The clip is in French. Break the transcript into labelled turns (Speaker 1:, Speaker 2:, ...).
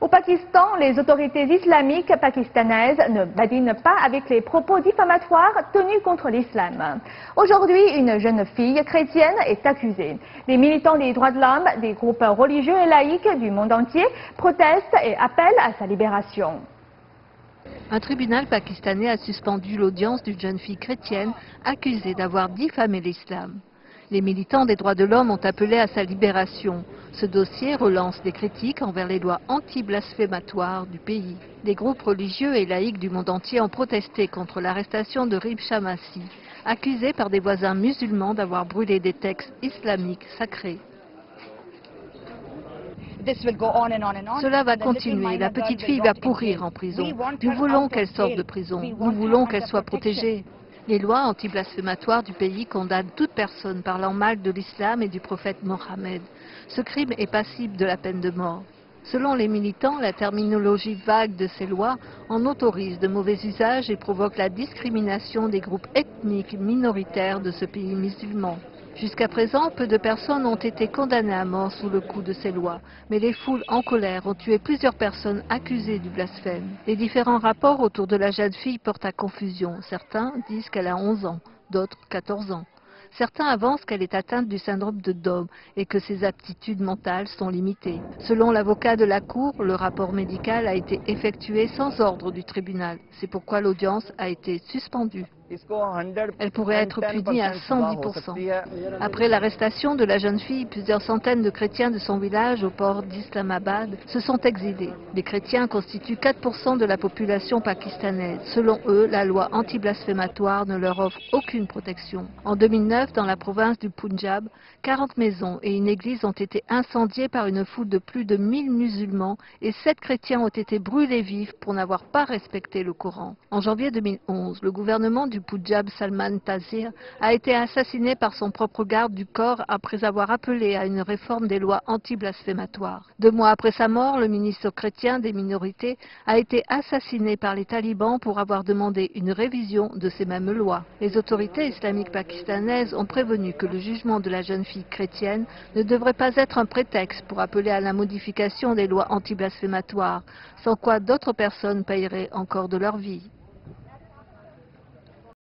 Speaker 1: Au Pakistan, les autorités islamiques pakistanaises ne badinent pas avec les propos diffamatoires tenus contre l'islam. Aujourd'hui, une jeune fille chrétienne est accusée. Les militants des droits de l'homme, des groupes religieux et laïcs du monde entier protestent et appellent à sa libération.
Speaker 2: Un tribunal pakistanais a suspendu l'audience d'une jeune fille chrétienne accusée d'avoir diffamé l'islam. Les militants des droits de l'homme ont appelé à sa libération. Ce dossier relance des critiques envers les lois anti-blasphématoires du pays. Des groupes religieux et laïcs du monde entier ont protesté contre l'arrestation de Rib Shamassi, accusé par des voisins musulmans d'avoir brûlé des textes islamiques sacrés. Cela va continuer, la petite fille va pourrir en prison. Nous voulons qu'elle sorte de prison, nous voulons qu'elle soit protégée. Les lois anti-blasphématoires du pays condamnent toute personne parlant mal de l'islam et du prophète Mohammed. Ce crime est passible de la peine de mort. Selon les militants, la terminologie vague de ces lois en autorise de mauvais usages et provoque la discrimination des groupes ethniques minoritaires de ce pays musulman. Jusqu'à présent, peu de personnes ont été condamnées à mort sous le coup de ces lois, mais les foules en colère ont tué plusieurs personnes accusées du blasphème. Les différents rapports autour de la jeune fille portent à confusion. Certains disent qu'elle a 11 ans, d'autres 14 ans. Certains avancent qu'elle est atteinte du syndrome de Down et que ses aptitudes mentales sont limitées. Selon l'avocat de la Cour, le rapport médical a été effectué sans ordre du tribunal. C'est pourquoi l'audience a été suspendue. Elle pourrait être punie à 110%. Après l'arrestation de la jeune fille, plusieurs centaines de chrétiens de son village au port d'Islamabad se sont exilés. Les chrétiens constituent 4% de la population pakistanaise. Selon eux, la loi anti-blasphématoire ne leur offre aucune protection. En 2009, dans la province du Punjab, 40 maisons et une église ont été incendiées par une foule de plus de 1000 musulmans et 7 chrétiens ont été brûlés vifs pour n'avoir pas respecté le Coran. En janvier 2011, le gouvernement du Punjab, Salman Taseer, a été assassiné par son propre garde du corps après avoir appelé à une réforme des lois anti-blasphématoires. 2 mois après sa mort, le ministre chrétien des minorités a été assassiné par les talibans pour avoir demandé une révision de ces mêmes lois. Les autorités islamiques pakistanaises ont prévenu que le jugement de la jeune fille chrétienne ne devrait pas être un prétexte pour appeler à la modification des lois anti-blasphématoires, sans quoi d'autres personnes paieraient encore de leur vie.